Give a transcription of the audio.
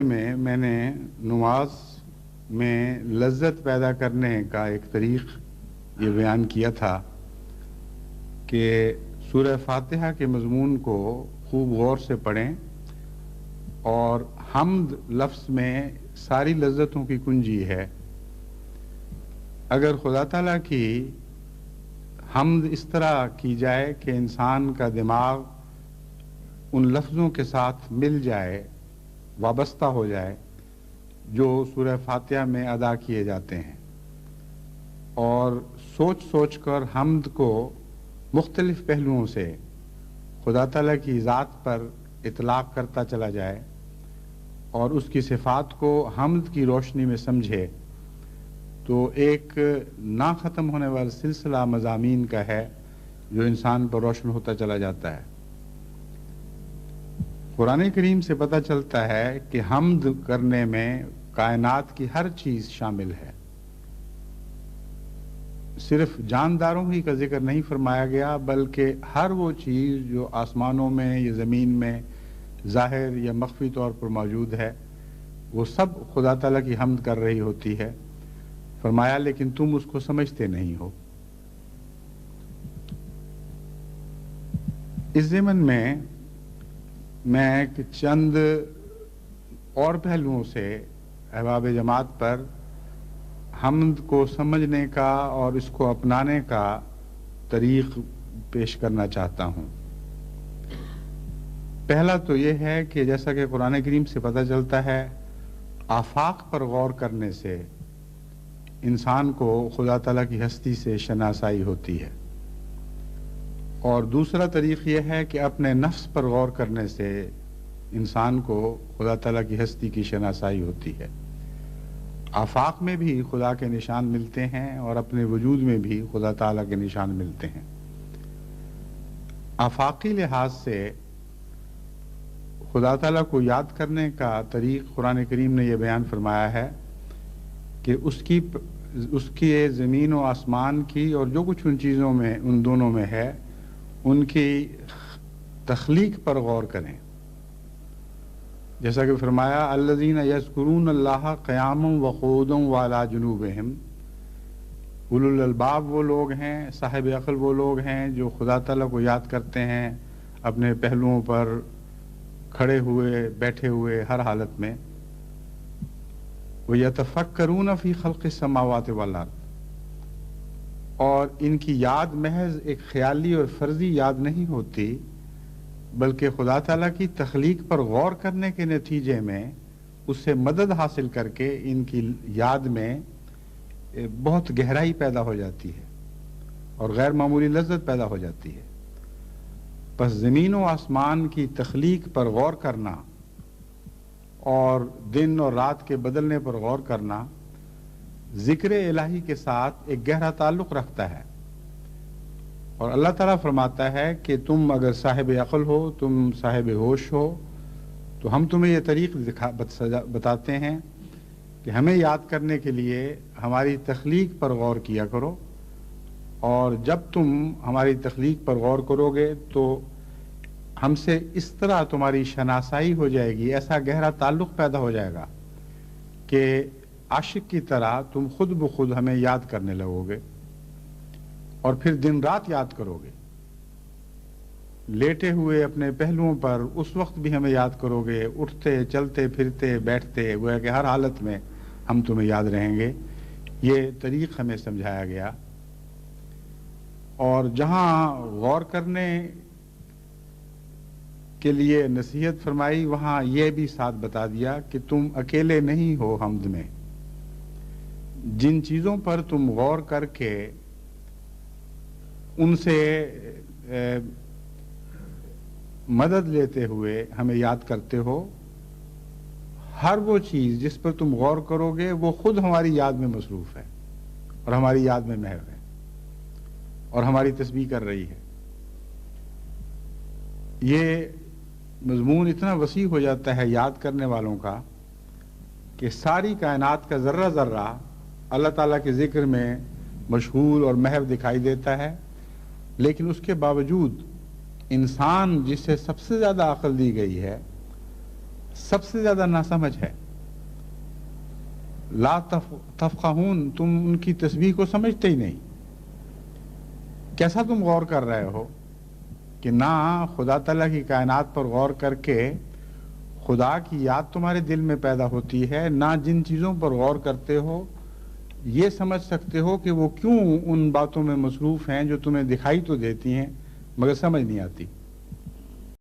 میں نے نماز میں لذت پیدا کرنے کا ایک طریق یہ بیان کیا تھا کہ سورہ فاتحہ کے مضمون کو خوب غور سے پڑھیں، اور حمد لفظ میں ساری لذتوں کی کنجی ہے۔ اگر خدا تعالیٰ کی حمد اس طرح کی جائے کہ انسان کا دماغ ان لفظوں کے ساتھ مل جائے، وابستہ ہو جائے جو سورہ فاتحہ میں ادا کیے جاتے ہیں، اور سوچ سوچ کر حمد کو مختلف پہلوؤں سے خدا تعالیٰ کی ذات پر اطلاق کرتا چلا جائے اور اس کی صفات کو حمد کی روشنی میں سمجھے، تو ایک نہ ختم ہونے والا سلسلہ مضامین کا ہے جو انسان پر روشن ہوتا چلا جاتا ہے۔ قرآن کریم سے پتہ چلتا ہے کہ حمد کرنے میں کائنات کی ہر چیز شامل ہے۔ صرف جانداروں ہی کا ذکر نہیں فرمایا گیا، بلکہ ہر وہ چیز جو آسمانوں میں یا زمین میں ظاہر یا مخفی طور پر موجود ہے، وہ سب خدا تعالیٰ کی حمد کر رہی ہوتی ہے۔ فرمایا لیکن تم اس کو سمجھتے نہیں ہو۔ اس ضمن میں چند اور پہلوؤں سے احباب جماعت پر حمد کو سمجھنے کا اور اس کو اپنانے کا طریق پیش کرنا چاہتا ہوں۔ پہلا تو یہ ہے کہ جیسا کہ قرآن کریم سے پتہ چلتا ہے، آفاق پر غور کرنے سے انسان کو خدا تعالیٰ کی ہستی سے شناسائی ہوتی ہے، اور دوسرا طریق یہ ہے کہ اپنے نفس پر غور کرنے سے انسان کو خدا تعالیٰ کی ہستی کی شناسائی ہوتی ہے۔ آفاق میں بھی خدا کے نشان ملتے ہیں اور اپنے وجود میں بھی خدا تعالیٰ کے نشان ملتے ہیں۔ آفاقی لحاظ سے خدا تعالیٰ کو یاد کرنے کا طریق قرآن کریم نے یہ بیان فرمایا ہے کہ اس کی زمین و آسمان کی اور جو کچھ ان چیزوں میں، ان دونوں میں ہے، ان کی تخلیق پر غور کریں۔ جیسا کہ فرمایا الذین یذکرون اللہ قیاما وقعودا وعلی جنوبہم، اولو الالباب وہ لوگ ہیں، صاحب عقل وہ لوگ ہیں جو خدا تعالیٰ کو یاد کرتے ہیں اپنے پہلوؤں پر کھڑے ہوئے، بیٹھے ہوئے، ہر حالت میں۔ وَيَتَفَكَّرُونَ فِي خَلْقِ السَّمَاوَاتِ وَالْأَرْضِ، اور ان کی یاد محض ایک خیالی اور فرضی یاد نہیں ہوتی، بلکہ خدا تعالیٰ کی تخلیق پر غور کرنے کے نتیجے میں اس سے مدد حاصل کر کے ان کی یاد میں بہت گہرائی پیدا ہو جاتی ہے اور غیر معمولی لذت پیدا ہو جاتی ہے۔ پس زمین و آسمان کی تخلیق پر غور کرنا اور دن اور رات کے بدلنے پر غور کرنا ذکر الہی کے ساتھ ایک گہرا تعلق رکھتا ہے، اور اللہ تعالیٰ فرماتا ہے کہ تم اگر صاحب عقل ہو، تم صاحب ہوش ہو، تو ہم تمہیں یہ طریق بتاتے ہیں کہ ہمیں یاد کرنے کے لیے ہماری تخلیق پر غور کیا کرو، اور جب تم ہماری تخلیق پر غور کرو گے تو ہم سے اس طرح تمہاری شناسائی ہو جائے گی، ایسا گہرا تعلق پیدا ہو جائے گا کہ عاشق کی طرح تم خود بخود ہمیں یاد کرنے لگو گے، اور پھر دن رات یاد کرو گے، لیٹے ہوئے اپنے پہلوؤں پر اس وقت بھی ہمیں یاد کرو گے، اٹھتے چلتے پھرتے بیٹھتے، گویا کہ ہر حالت میں ہم تمہیں یاد رہیں گے۔ یہ طریق ہمیں سمجھایا گیا، اور جہاں غور کرنے کے لیے نصیحت فرمائی وہاں یہ بھی ساتھ بتا دیا کہ تم اکیلے نہیں ہو حمد میں۔ جن چیزوں پر تم غور کر کے ان سے مدد لیتے ہوئے ہمیں یاد کرتے ہو، ہر وہ چیز جس پر تم غور کرو گے وہ خود ہماری یاد میں مصروف ہے اور ہماری یاد میں محو ہے اور ہماری تسبیح کر رہی ہے۔ یہ مضمون اتنا وسیع ہو جاتا ہے یاد کرنے والوں کا کہ ساری کائنات کا ذرہ ذرہ اللہ تعالیٰ کے ذکر میں مشغول اور محو دکھائی دیتا ہے، لیکن اس کے باوجود انسان جسے سب سے زیادہ عقل دی گئی ہے، سب سے زیادہ ناسمجھ ہے۔ لا تفقہون، تم ان کی تسبیح کو سمجھتے ہی نہیں۔ کیسا تم غور کر رہے ہو کہ نہ خدا تعالیٰ کی کائنات پر غور کر کے خدا کی یاد تمہارے دل میں پیدا ہوتی ہے، نہ جن چیزوں پر غور کرتے ہو یہ سمجھ سکتے ہو کہ وہ کیوں ان باتوں میں مصروف ہیں جو تمہیں دکھائی تو دیتی ہیں مگر سمجھ نہیں آتی۔